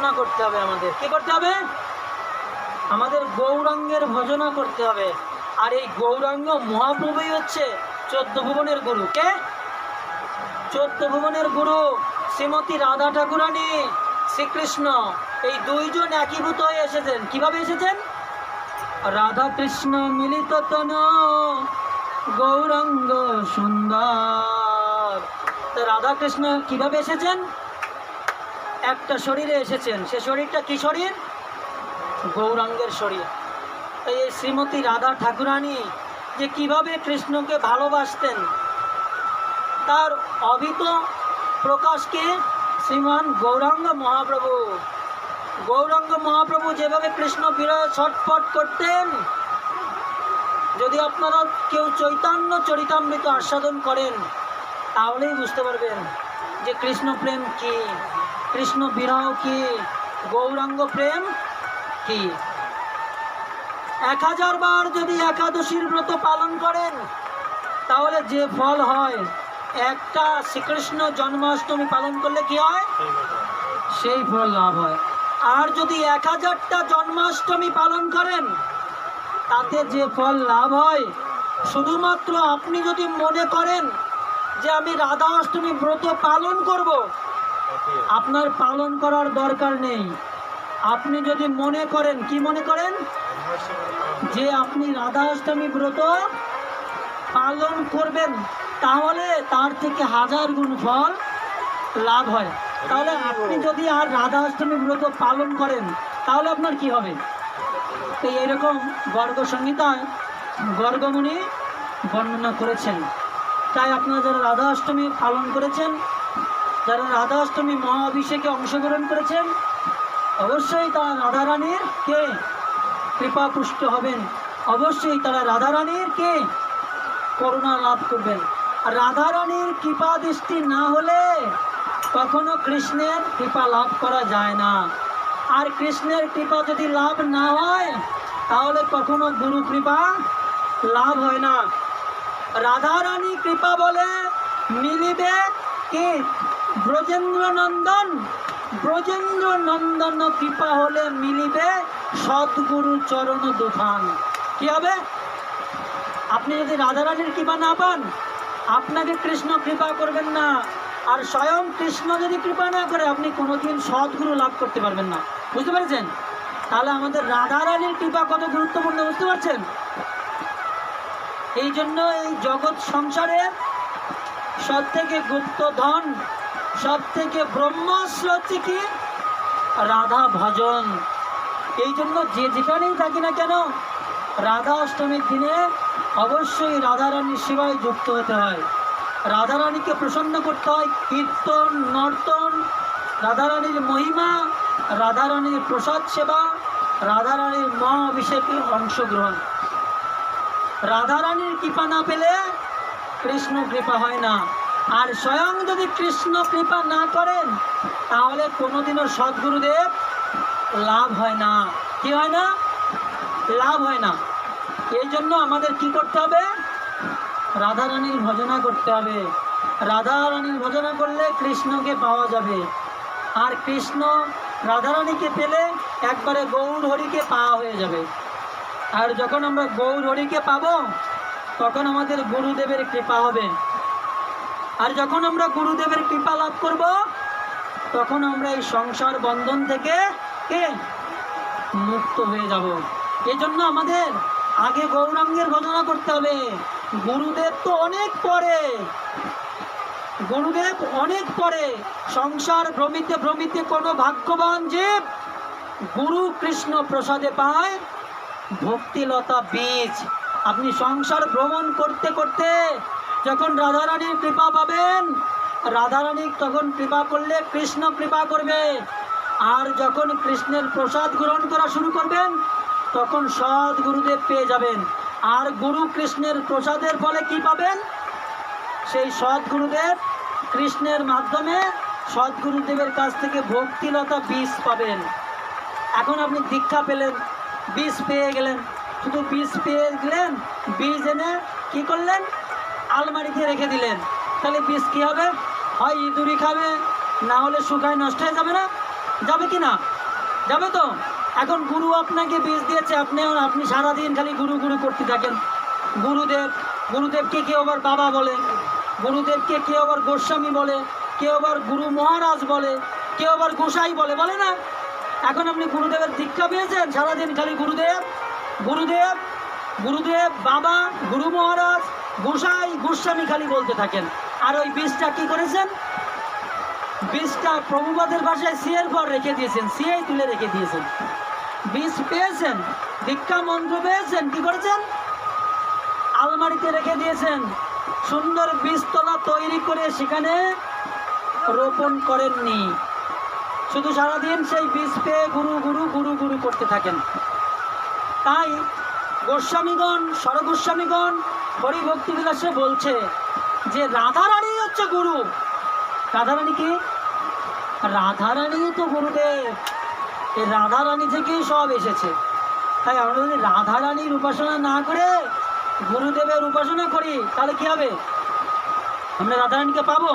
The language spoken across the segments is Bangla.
ভজনা করতে হবে। আমাদের কি করতে হবে? আমাদের গৌরাঙ্গের ভজনা করতে হবে। আর এই গৌরাঙ্গ মহাপ্রভুই হচ্ছে 14 ভুবনের গুরু। কে? 14 ভুবনের গুরু শ্রীমতী রাধা ঠাকুরানী, শ্রীকৃষ্ণ, এই দুইজন একীভূত হয়ে এসেছেন। কিভাবে এসেছেন? রাধা কৃষ্ণ মিলিত তন গৌরাঙ্গ সুন্দর। রাধা কৃষ্ণ কিভাবে এসেছেন? একটা শরীরে এসেছেন। সে শরীরটা কি শরীর? গৌরাঙ্গের শরীর। তাই এই শ্রীমতী রাধা ঠাকুরানী যে কিভাবে কৃষ্ণকে ভালোবাসতেন তার অভিত প্রকাশকে শ্রীমান গৌরাঙ্গ মহাপ্রভু। গৌরাঙ্গ মহাপ্রভু যেভাবে কৃষ্ণ বিরহে ছটফট করতেন, যদি আপনারা কেউ চৈতন্য চরিতামৃত আস্বাদন করেন তাহলেই বুঝতে পারবেন যে কৃষ্ণ প্রেম কি, কৃষ্ণ বিরহ কি, গৌরাঙ্গ প্রেম কি। 1000 বার যদি একাদশীর ব্রত পালন করেন তাহলে যে ফল হয়, একটা শ্রীকৃষ্ণ জন্মাষ্টমী পালন করলে কি হয়? সেই ফল লাভ হয়। আর যদি 1000টা জন্মাষ্টমী পালন করেন তাতে যে ফল লাভ হয়, শুধুমাত্র আপনি যদি মনে করেন যে আমি রাধা অষ্টমী ব্রত পালন করব, আপনার পালন করার দরকার নেই। আপনি যদি মনে করেন, কি মনে করেন? যে আপনি রাধা অষ্টমী ব্রত পালন করবেন, তাহলে তার থেকে 1000 গুণ ফল লাভ হয়। তাহলে আপনি যদি আর রাধা অষ্টমী ব্রত পালন করেন তাহলে আপনার কি হবে? তো এরকম গর্গ সংহিতায় গর্গমুনি বর্ণনা করেছেন। তাই আপনারা যারা রাধা অষ্টমী পালন করেছেন, যারা রাধা অষ্টমী মহা অভিষেকে অংশগ্রহণ করেছেন, অবশ্যই তারা রাধারানীর কে কৃপা পুষ্ট হবেন। অবশ্যই তারা রাধারানীর কে করুণা লাভ করবেন। আর রাধারানীর কৃপা দৃষ্টি না হলে কখনো কৃষ্ণের কৃপা লাভ করা যায় না। আর কৃষ্ণের কৃপা যদি লাভ না হয় তাহলে কখনো গুরু কৃপা লাভ হয় না। রাধারানী কৃপা বলে মিলিবে কে? ব্রজেন্দ্র নন্দন। ব্রজেন্দ্র নন্দন কৃপা হলে মিলিবে সদ্গুরু চরণ দুখান। কি হবে? আপনি যদি রাধারানীর কৃপা না পান, আপনাকে কৃষ্ণ কৃপা করবেন না। আর স্বয়ং কৃষ্ণ যদি কৃপা না করে, আপনি কোনোদিন সদ্গুরু লাভ করতে পারবেন না। বুঝতে পেরেছেন? তাহলে আমাদের রাধারানীর কৃপা কত গুরুত্বপূর্ণ, বুঝতে পারছেন? এই জন্য এই জগৎ সংসারে সব থেকে গুপ্ত ধন, সব থেকে ব্রহ্মাস্ত্র হচ্ছে কি? রাধা ভজন। এই জন্য যে যেখানেই থাকি না কেন, রাধা অষ্টমীর দিনে অবশ্যই রাধারানীর সেবায় যুক্ত হতে হয়। রাধারানীকে প্রসন্ন করতে হয়। কীর্তন, নর্তন, রাধারানীর মহিমা, রাধারানীর প্রসাদ সেবা, রাধারানীর মহা অভিষেকে অংশগ্রহণ। রাধারানীর কৃপা না পেলে কৃষ্ণ কৃপা হয় না। আর স্বয়ং যদি কৃষ্ণ কৃপা না করেন তাহলে কোনোদিনও সদ্গুরুদেব লাভ হয় না। কি হয় না? লাভ হয় না। এই জন্য আমাদের কি করতে হবে? রাধারানীর ভজনা করতে হবে। রাধারানীর ভজনা করলে কৃষ্ণকে পাওয়া যাবে। আর কৃষ্ণ রাধারানীকে পেলে একবারে গৌর হরিকে পাওয়া হয়ে যাবে। আর যখন আমরা গৌর হরিকে পাবো তখন আমাদের গুরুদেবের কৃপা হবে। আর যখন আমরা গুরুদেবের কৃপা লাভ করব তখন আমরা এই সংসার বন্ধন থেকে মুক্ত হয়ে যাব। এজন্য আমাদের আগে গৌরাঙ্গের ভজনা করতে হবে। গুরুদেব তো অনেক পরে, গুরুদেব অনেক পরে। সংসার ভ্রমিতে ভ্রমিতে কোনো ভাগ্যবান জীব গুরু কৃষ্ণ প্রসাদে পায় ভক্তিলতা বীজ। আপনি সংসার ভ্রমণ করতে করতে যখন রাধারানীর কৃপা পাবেন, রাধারানী তখন কৃপা করলে কৃষ্ণ কৃপা করবে। আর যখন কৃষ্ণের প্রসাদ গ্রহণ করা শুরু করবেন তখন সৎ গুরুদেব পেয়ে যাবেন। আর গুরু কৃষ্ণের প্রসাদের ফলে কি পাবেন? সেই সৎ গুরুদেব কৃষ্ণের মাধ্যমে সৎ গুরুদেবের কাছ থেকে ভক্তিলতা বীজ পাবেন। এখন আপনি দীক্ষা পেলেন, বীজ পেয়ে গেলেন, শুধু বীজ পেয়ে গেলেন, বীজ এনে কি করলেন? আলমারিতে রেখে দিলেন। তাহলে বীজ কি হবে? হয় ইঁদুরি খাবে, না হলে শুকায় নষ্ট হয়ে যাবে। না যাবে কি না? যাবে তো? এখন গুরু আপনাকে বীজ দিয়েছে, আপনি সারাদিন খালি গুরু গুরু করতে থাকেন। গুরুদেবকে কেউ আবার বাবা বলে, গুরুদেবকে কেউ আবার গোস্বামী বলে, কেউ আবার গুরু মহারাজ বলে, কেউ আবার গোসাই বলে, বলে না? এখন আপনি গুরুদেবের দীক্ষা পেয়েছেন, সারাদিন খালি গুরুদেব গুরুদেব গুরুদেব, বাবা, গুরু মহারাজ, গোসাই, গোস্বামী খালি বলতে থাকেন। আর ওই বীজটা কি করেছেন? বীজটা প্রভুপাদের ভাষায় সিয়ের পর রেখে দিয়েছেন, সিয়েই তুলে রেখে দিয়েছেন। বীজ পেয়েছেন, দীক্ষা মন্ত্র পেয়েছেন, কি করেছেন? আলমারিতে রেখে দিয়েছেন। সুন্দর বীজতলা তৈরি করে সেখানে রোপণ করেননি, শুধু সারাদিন সেই বীজ পেয়ে গুরু গুরু গুরু গুরু করতে থাকেন। তাই গোস্বামীগণ, স্বরগোস্বামীগণ হরিভক্তি বিলাসে বলছে যে রাধারানী হচ্ছে গুরু। রাধারানী কি? রাধারানী তো গুরুদেব, এই রাধারানী থেকেই সব এসেছে। তাই আমরা যদি রাধারানীর উপাসনা না করে গুরুদেবের উপাসনা করি তাহলে কি হবে? আমরা রাধারানীকে পাবো?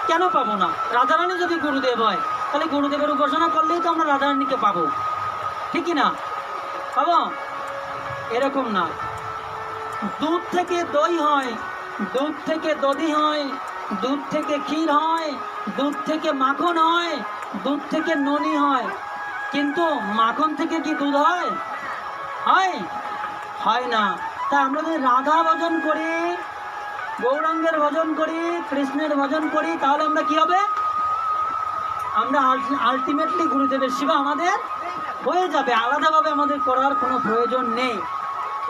কেন পাবো না? রাধারানী যদি গুরুদেব হয় তাহলে গুরুদেবের উপাসনা করলেই তো আমরা রাধারানীকে পাবো, ঠিক কি না? পাবো? এরকম না। দুধ থেকে দই হয়, দুধ থেকে দধি হয়, দুধ থেকে ক্ষীর হয়, দুধ থেকে মাখন হয়, দুধ থেকে ননি হয়, কিন্তু মাখন থেকে কি দুধ হয়? হয়? হয় না। তা আমরা যদি রাধা ভজন করি, গৌরাঙ্গের ভজন করি, কৃষ্ণের ভজন করি, তাহলে আমরা কি হবে? আমরা আলটিমেটলি গুরুদেবের সেবা আমাদের হয়ে যাবে, আলাদাভাবে আমাদের করার কোনো প্রয়োজন নেই।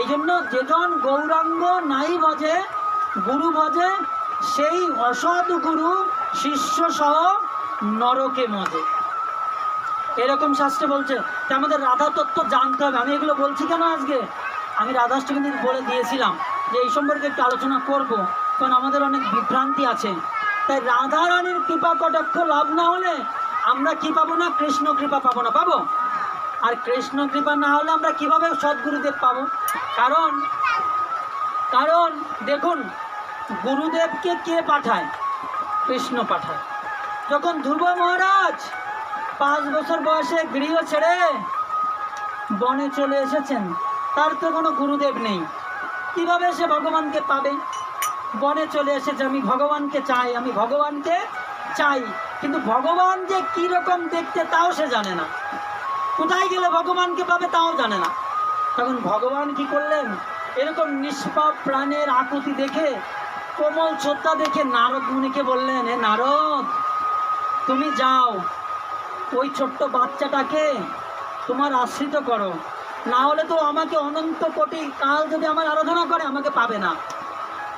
এই জন্য যেজন গৌরাঙ্গ নাই ভজে, গুরু ভজে, সেই অসৎ গুরু শিষ্য সহ নরকে মজে, এরকম শাস্ত্রে বলছে। তা আমাদের রাধা তত্ত্ব জানতে হবে। আমি এগুলো বলছি কেন আজকে? আমি রাধাষ্টমী বলে দিয়েছিলাম যে এই সম্পর্কে একটু আলোচনা করব, কারণ আমাদের অনেক বিভ্রান্তি আছে। তাই রাধা রানীর কৃপা কটাক্ষ লাভ না হলে আমরা কি পাবো না? কৃষ্ণ কৃপা পাবো না, পাবো? আর কৃষ্ণ কৃপা না হলে আমরা কিভাবে সদ্গুরুদেব পাবো? কারণ দেখুন, গুরুদেবকে কে পাঠায়? কৃষ্ণ পাঠায়। যখন ধ্রুব মহারাজ 5 বছর বয়সে গৃহ ছেড়ে বনে চলে এসেছেন, তার তো কোনো গুরুদেব নেই, কিভাবে সে ভগবানকে পাবে? বনে চলে এসেছে, আমি ভগবানকে চাই, আমি ভগবানকে চাই, কিন্তু ভগবান যে কি রকম দেখতে তাও সে জানে না, কোথায় গেলে ভগবানকে পাবে তাও জানে না। তখন ভগবান কি করলেন? এরকম নিষ্পাপ প্রাণের আকুতি দেখে, কোমল শ্রদ্ধা দেখে নারদ মুনিকে বললেন, হে নারদ, তুমি যাও ওই ছোট্ট বাচ্চাটাকে তোমার আশ্রিত করো, না হলে তো আমাকে অনন্ত কোটি কাল যদি আমার আরাধনা করে আমাকে পাবে না।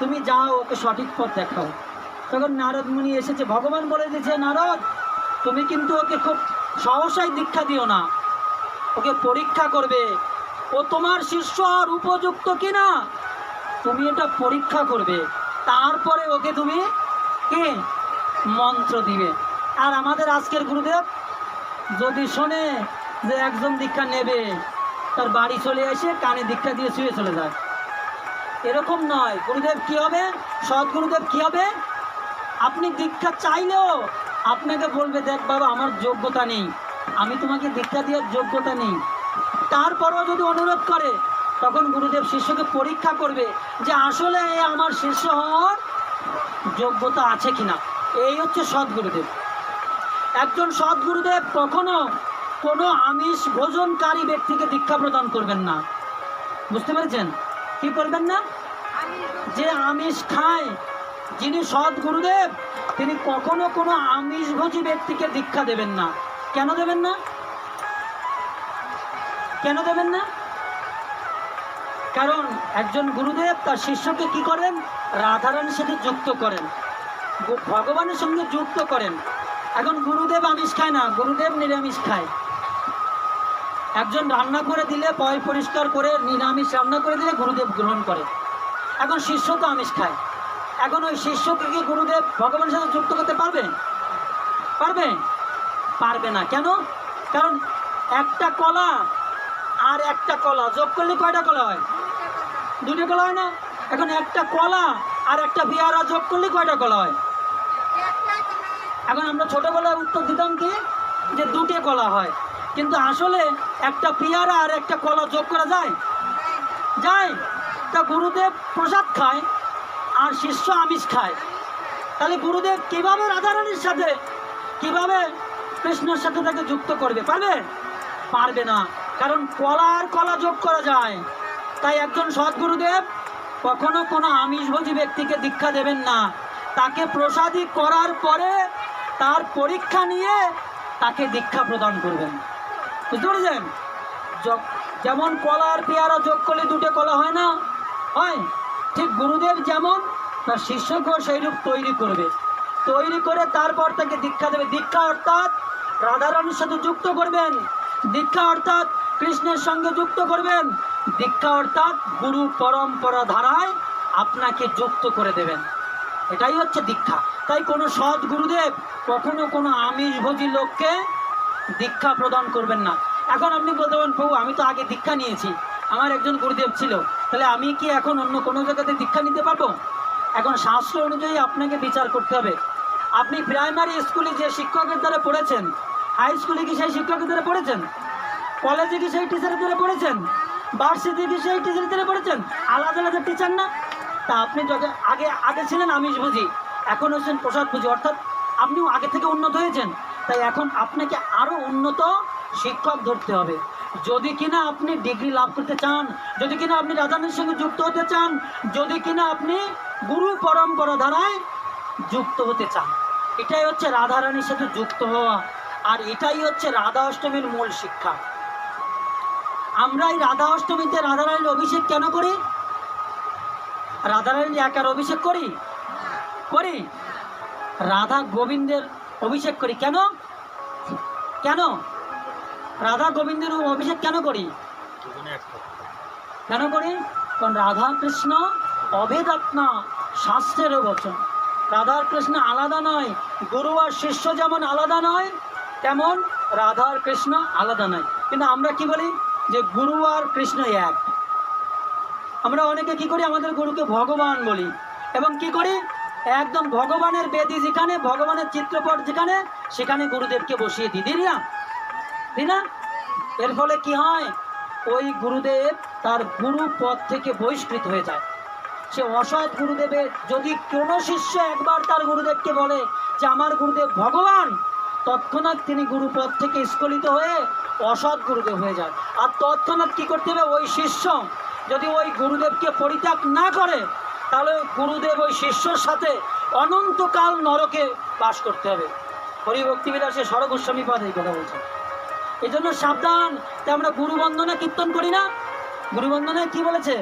তুমি যাও, ওকে সঠিক পথ দেখাও। তখন নারদ মুনি এসেছে, ভগবান বলে দিয়েছে, নারদ তুমি কিন্তু ওকে খুব সহসাই দীক্ষা দিও না, ওকে পরীক্ষা করবে, ও তোমার শিষ্য আর উপযুক্ত কিনা তুমি এটা পরীক্ষা করবে, তারপরে ওকে তুমি কি মন্ত্র দিবে। আর আমাদের আজকের গুরুদেব যদি শোনে যে একজন দীক্ষা নেবে, তার বাড়ি চলে এসে কানে দীক্ষা দিয়ে শুয়ে চলে যায়। এরকম নয়। গুরুদেব কি হবে? সদ্গুরুদেব কি হবে? আপনি দীক্ষা চাইলেও আপনাকে বলবে, দেখ বাবা আমার যোগ্যতা নেই, আমি তোমাকে দীক্ষা দেওয়ার যোগ্যতা নেই। তারপরও যদি অনুরোধ করে, তখন গুরুদেব শিষ্যকে পরীক্ষা করবে যে আসলে আমার শিষ্য হওয়ার যোগ্যতা আছে কিনা। এই হচ্ছে সদ্গুরুদেব। একজন সদ্গুরুদেব কখনো কোনো আমিষ ভোজনকারী ব্যক্তিকে দীক্ষা প্রদান করবেন না। বুঝতে পেরেছেন? কি করবেন না? যে আমিষ খায়, যিনি সদ্গুরুদেব, তিনি কখনো কোনো আমিষভোজী ব্যক্তিকে দীক্ষা দেবেন না। কেন দেবেন না? কেন দেবেন না? কারণ একজন গুরুদেব তার শিষ্যকে কি করেন? রাধারানীর সাথে যুক্ত করেন, ভগবানের সঙ্গে যুক্ত করেন। এখন গুরুদেব আমিষ খায় না, গুরুদেব নিরামিষ খায়। একজন রান্না করে দিলে, পয় পরিষ্কার করে নিরামিষ রান্না করে দিলে গুরুদেব গ্রহণ করে। এখন শিষ্য তো আমিষ খায়, এখন ওই শিষ্যকে কি গুরুদেব ভগবানের সাথে যুক্ত করতে পারবে? পারবে? পারবে না। কেন? কারণ একটা কলা আর একটা কলা যোগ করলে কয়টা কলা হয়? 2টা কলা হয় না? এখন একটা কলা আর একটা পেয়ারা যোগ করলে কয়টা কলা হয়? এখন আমরা ছোটবেলায় উত্তর দিতাম কি, যে 2টে কলা হয়। কিন্তু আসলে একটা পেয়ারা আর একটা কলা যোগ করা যায়? যায়। তা গুরুদেব প্রসাদ খায় আর শিষ্য আমিষ খায়, তাহলে গুরুদেব কিভাবে রাধারানীর সাথে, কিভাবে কৃষ্ণের সাথে তাকে যুক্ত করবে? পারবে? পারবে না, কারণ কলা আর কলা যোগ করা যায়। তাই একজন সদ্গুরুদেব কখনো কোনো আমিষভোজী ব্যক্তিকে দীক্ষা দেবেন না, তাকে প্রসাদী করার পরে তার পরীক্ষা নিয়ে তাকে দীক্ষা প্রদান করবেন। বুঝতে পেরেছেন? যেমন কলা আর পেয়ারা যোগ করলে দুটো কলা হয় না, হয়? ঠিক গুরুদেব যেমন তার শিষ্যকেও সেইরূপ তৈরি করবে, তৈরি করে তারপর তাকে দীক্ষা দেবে। দীক্ষা অর্থাৎ রাধারানীর সাথে যুক্ত করবেন, দীক্ষা অর্থাৎ কৃষ্ণের সঙ্গে যুক্ত করবেন, দীক্ষা অর্থাৎ গুরু পরম্পরা ধারায় আপনাকে যুক্ত করে দেবেন। এটাই হচ্ছে দীক্ষা। তাই কোনো সৎ গুরুদেব কখনো কোনো আমিষভোজী লোককে দীক্ষা প্রদান করবেন না। এখন আপনি বলতে পারেন, প্রভু আমি তো আগে দীক্ষা নিয়েছি, আমার একজন গুরুদেব ছিল, তাহলে আমি কি এখন অন্য কোনো জায়গাতে দীক্ষা নিতে পারবো? এখন শাস্ত্র অনুযায়ী আপনাকে বিচার করতে হবে। আপনি প্রাইমারি স্কুলে যে শিক্ষকের দ্বারা পড়েছেন, হাই স্কুলে কি সেই শিক্ষকের দ্বারা পড়েছেন? কলেজে কি সেই টিচারের দ্বারা পড়েছেন? ভার্সিটি কি সেই টিচারের দ্বারা পড়েছেন? আলাদা আলাদা টিচার না? তা আপনি যখন আগে ছিলেন আমিষভোজী, এখন হচ্ছেন প্রসাদভোজী, অর্থাৎ আপনিও আগে থেকে উন্নত হয়েছেন। তাই এখন আপনাকে আরও উন্নত শিক্ষক ধরতে হবে। যদি কিনা আপনি ডিগ্রি লাভ করতে চান, যদি কিনা আপনি রাধারানীর সঙ্গে যুক্ত হতে চান, যদি কিনা আপনি গুরু পরম্পরা ধারায় যুক্ত হতে চান, এটাই হচ্ছে রাধারানীর সাথে যুক্ত হওয়া। আর এটাই হচ্ছে রাধা অষ্টমীর মূল শিক্ষা। আমরা এই রাধা অষ্টমীতে রাধারানীর অভিষেক কেন করি? রাধারানীর একার অভিষেক করি? রাধা গোবিন্দের অভিষেক করি। কেন? রাধা গোবিন্দের অভিষেক কেন করি? কারণ রাধা কৃষ্ণ অভেদাত্মা, শাস্ত্রের বচন। রাধা কৃষ্ণ আলাদা নয়, গুরু আর শিষ্য যেমন আলাদা নয়, তেমন রাধা আর কৃষ্ণ আলাদা নয়। কিন্তু আমরা কি বলি যে গুরু আর কৃষ্ণ এক। আমরা অনেকে কি করি, আমাদের গুরুকে ভগবান বলি, এবং কি করি, একদম ভগবানের বেদি যেখানে, ভগবানের চিত্রপট যেখানে, সেখানে গুরুদেবকে বসিয়ে দিই না? এর ফলে কি হয়, ওই গুরুদেব তার গুরু পদ থেকে বহিষ্কৃত হয়ে যায়। সে অসৎ গুরুদেবের, যদি কোনো শিষ্য একবার তার গুরুদেবকে বলে যে আমার গুরুদেব ভগবান, তৎক্ষণাৎ তিনি গুরুপদ থেকে স্খলিত হয়ে অসৎ গুরুদেব হয়ে যায়। আর তৎক্ষণাৎ কি করতে হবে, ওই শিষ্য যদি ওই গুরুদেবকে পরিত্যাগ না করে, তাহলে গুরুদেব ওই শিষ্যর সাথে অনন্তকাল নরকে বাস করতে হবে। হরিভক্তি বিলাসে সর গোস্বামী পাদ এই কথা বলছে। এই জন্য সাবধান। তাই আমরা গুরু বন্দনা কীর্তন করি না? গুরু বন্দনায় কি বলেছে?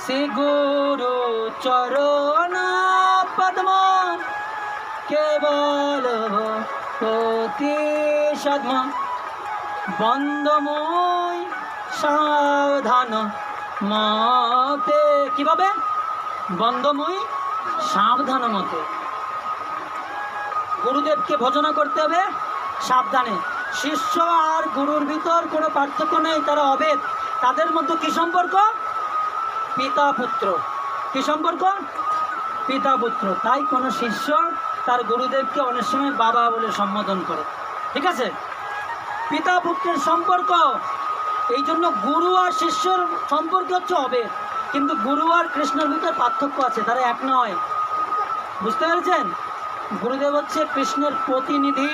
শ্রী গুরু চরণ পদ্ম কেবল প্রতি সদ্ম বন্দময় সাবধান মতে। কিভাবে? বন্দময় সাবধান মতে। গুরুদেবকে ভজনা করতে হবে সাবধানে। শিষ্য আর গুরুর ভিতর কোনো পার্থক্য নেই, তারা অভেদ। তাদের মধ্যে কি সম্পর্ক? পিতা পুত্র। কি সম্পর্ক? পিতা পুত্র। তাই কোনো শিষ্য তার গুরুদেবকে অনেক সময় বাবা বলে সম্বোধন করে। ঠিক আছে? পিতা পুত্রের সম্পর্ক। এই জন্য গুরু আর শিষ্যর সম্পর্ক হচ্ছে অভেদ, কিন্তু গুরু আর কৃষ্ণের ভিতর পার্থক্য আছে, তারা এক নয়। বুঝতে পেরেছেন? গুরুদেব হচ্ছে কৃষ্ণের প্রতিনিধি,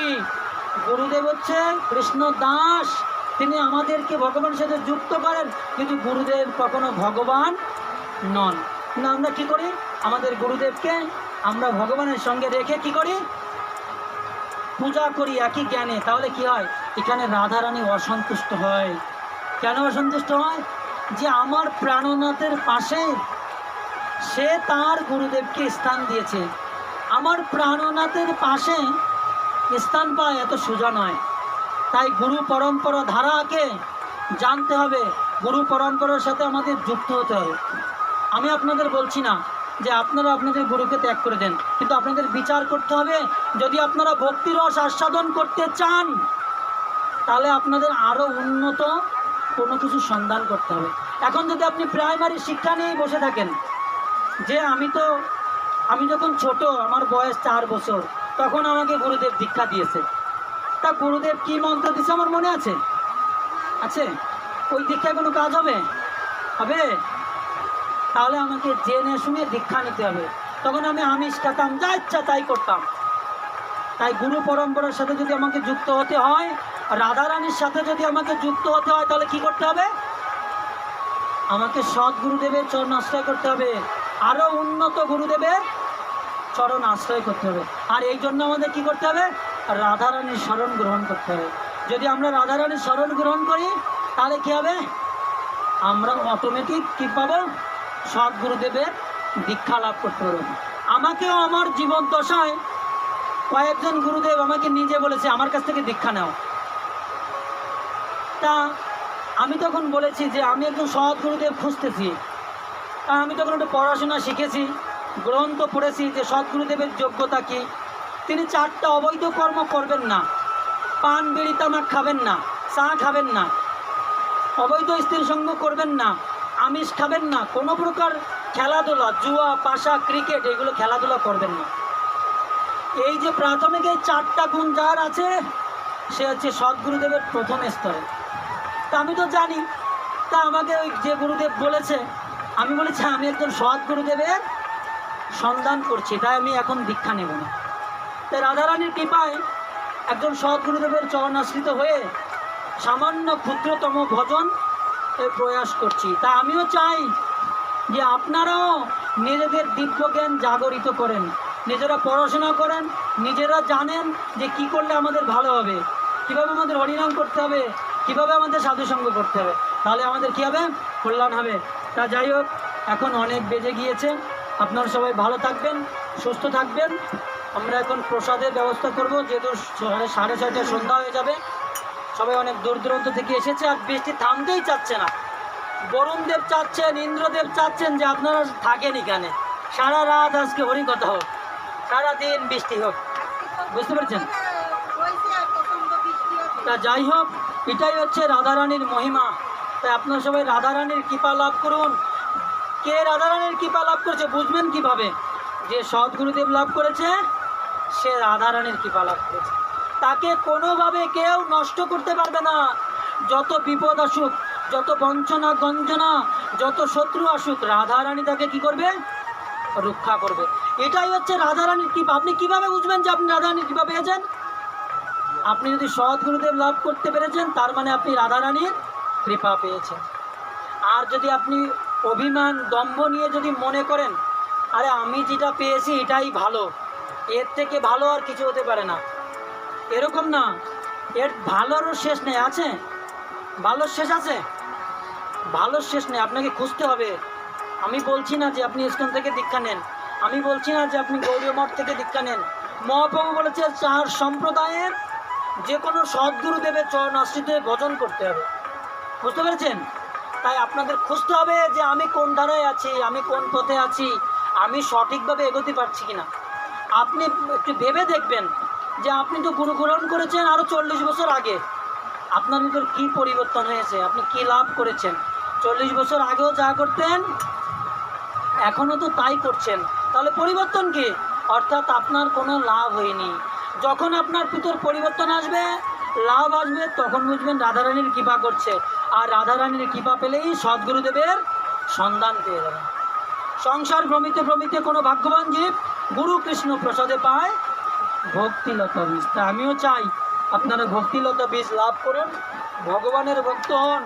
গুরুদেব হচ্ছে কৃষ্ণ দাস, তিনি আমাদেরকে ভগবানের সাথে যুক্ত করেন, কিন্তু গুরুদেব কখনো ভগবান নন। কিন্তু আমরা কি করি, আমাদের গুরুদেবকে আমরা ভগবানের সঙ্গে রেখে কি করি, পূজা করি একই জ্ঞানে। তাহলে কি হয়, এখানে রাধারানী অসন্তুষ্ট হয়। কেন অসন্তুষ্ট হয়? যে আমার প্রাণনাথের পাশে সে তার গুরুদেবকে স্থান দিয়েছে, আমার প্রাণনাথের পাশে স্থান পায় এত সোজা নয়। তাই গুরু পরম্পরা ধারাকে জানতে হবে, গুরু পরম্পরার সাথে আমাদের যুক্ত হতে হবে। আমি আপনাদের বলছি না যে আপনারা আপনাদের গুরুকে ত্যাগ করে দেন, কিন্তু আপনাদের বিচার করতে হবে। যদি আপনারা ভক্তিরস আস্বাদন করতে চান, তাহলে আপনাদের আরও উন্নত কোনো কিছু সন্ধান করতে হবে। এখন যদি আপনি প্রাইমারি শিক্ষা নিয়েই বসে থাকেন, যে আমি যখন ছোট, আমার বয়স 4 বছর, তখন আমাকে গুরুদেব দীক্ষা দিয়েছে। তা গুরুদেব কি মন্ত্র দিয়েছে আমার মনে আছে? আছে? ওই দীক্ষায় কোনো কাজ হবে? হবে? তাহলে আমাকে জেনে শুনে দীক্ষা নিতে হবে। তখন আমি আমিষ খেতাম, যা ইচ্ছা তাই করতাম। তাই গুরু পরম্পরার সাথে যদি আমাকে যুক্ত হতে হয়, রাধারানীর সাথে যদি আমাকে যুক্ত হতে হয়, তাহলে কি করতে হবে? আমাকে সৎ গুরুদেবের চরণ আশ্রয় করতে হবে, আরো উন্নত গুরুদেবের চরণ আশ্রয় করতে হবে। আর এই জন্য আমাদের কি করতে হবে? রাধারানীর শরণ গ্রহণ করতে হবে। যদি আমরা রাধারানীর শরণ গ্রহণ করি, তাহলে কি হবে? আমরা অটোমেটিক কি পাবো? সৎ গুরুদেবের দীক্ষা লাভ করতে পারবো। আমাকেও আমার জীবন দশায় কয়েকজন গুরুদেব আমাকে নিজে বলেছে আমার কাছ থেকে দীক্ষা নাও। তা আমি তখন বলেছি যে আমি একজন সৎ গুরুদেব খুঁজতেছি। তা আমি তখন একটু পড়াশোনা শিখেছি, গ্রন্থ পড়েছি যে সৎ গুরুদেবের যোগ্যতা কী। তিনি 4টা অবৈধ কর্ম করবেন না, পান বিড়ি তামাক খাবেন না, চা খাবেন না, অবৈধ স্ত্রী সঙ্গ করবেন না, আমিষ খাবেন না, কোনো প্রকার খেলাধুলা, জুয়া, পাশা, ক্রিকেট এগুলো খেলাধুলা করবেন না। এই যে প্রাথমিক এই 4টা গুণ যার আছে, সে হচ্ছে সদ্গুরুদেবের প্রথম স্তরে। তা আমি তো জানি, তা আমাকে ওই যে গুরুদেব বলেছে, আমি বলেছি আমি একজন সৎ গুরুদেবের সন্ধান করছি, তাই আমি এখন দীক্ষা নেব না। তাই রাধারানীর কৃপায় একজন সৎ গুরুদেবের চরণাশ্রিত হয়ে সামান্য ক্ষুদ্রতম ভজন এর প্রয়াস করছি। তা আমিও চাই যে আপনারাও নিজেদের দিব্যজ্ঞান জাগরিত করেন, নিজেরা পড়াশোনা করেন, নিজেরা জানেন যে কি করলে আমাদের ভালো হবে, কীভাবে আমাদের হরিনাম করতে হবে, কীভাবে আমাদের সাধুসঙ্গ করতে হবে, তাহলে আমাদের কী হবে? কল্যাণ হবে। তা যাই হোক, এখন অনেক বেজে গিয়েছে। আপনারা সবাই ভালো থাকবেন, সুস্থ থাকবেন। আমরা এখন প্রসাদের ব্যবস্থা করব, যেহেতু 6:30 সন্ধ্যা হয়ে যাবে। সবাই অনেক দূর দূরান্ত থেকে এসেছে, আর বৃষ্টি থামতেই চাচ্ছে না। বরুণদেব চাচ্ছেন, ইন্দ্রদেব চাচ্ছেন যে আপনারা থাকেন এখানে, সারা রাত আজকে হরিকথা হোক, সারাদিন বৃষ্টি হোক। বুঝতে পেরেছেন? তা যাই হোক, এটাই হচ্ছে রাধারানীর মহিমা। তাই আপনারা সবাই রাধারানীর কৃপা লাভ করুন। কে রাধারানীর কৃপা লাভ করেছে বুঝবেন কিভাবে? যে সদ্গুরুদেব লাভ করেছে, সে রাধারানীর কৃপা লাভ করেছে। তাকে কোনোভাবে কেউ নষ্ট করতে পারবে না। যত বিপদ আসুক, যত বঞ্চনা গঞ্জনা, যত শত্রু আসুক, রাধারানী তাকে কি করবে? রক্ষা করবে। এটাই হচ্ছে রাধারানীর কৃপা। আপনি কিভাবে বুঝবেন যে আপনি রাধারানীর কৃপা পেয়েছেন? আপনি যদি সৎ গুরুদেব লাভ করতে পেরেছেন, তার মানে আপনি রাধারানীর কৃপা পেয়েছেন। আর যদি আপনি অভিমান দম্ভ নিয়ে যদি মনে করেন আরে আমি যেটা পেয়েছি এটাই ভালো, এর থেকে ভালো আর কিছু হতে পারে না, এরকম না। এর ভালোরও শেষ নেই। আছে? ভালোর শেষ আছে? ভালোর শেষ নেই, আপনাকে খুঁজতে হবে। আমি বলছি না যে আপনি ইস্কন থেকে দীক্ষা নেন, আমি বলছি না যে আপনি গৌড়ীয় মঠ থেকে দীক্ষা নেন। মহাপ্রভু বলেছে 4 সম্প্রদায়ের যে কোনো সদ্গুরুদেবের চরণ আশ্রিত হয়ে ভজন করতে হবে। বুঝতে পেরেছেন? তাই আপনাদের খুঁজতে হবে যে আমি কোন ধারায় আছি, আমি কোন পথে আছি, আমি সঠিকভাবে এগোতে পারছি কিনা। আপনি একটু ভেবে দেখবেন যে আপনি তো গুরু গ্রহণ করেছেন আরও 40 বছর আগে, আপনার ভিতর কী পরিবর্তন হয়েছে, আপনি কি লাভ করেছেন। 40 বছর আগেও যা করতেন এখনও তো তাই করছেন, তাহলে পরিবর্তন কি? অর্থাৎ আপনার কোনো লাভ হয়নি। যখন আপনার ভিতর পরিবর্তন আসবে, লাভ আসবে, তখন বুঝবেন রাধারানীর কৃপা করছে। আর রাধারানীর কৃপা পেলেই সদ্গুরুদেবের সন্ধান পেয়ে যাবেন। সংসার ভ্রমিতে ভ্রমিতে কোনো ভাগ্যবান জীব গুরু কৃষ্ণ প্রসাদে পায় ভক্তিলতা বীজ। তা আমিও চাই আপনারা ভক্তিলতা বীজ লাভ করুন, ভগবানের ভক্ত হন।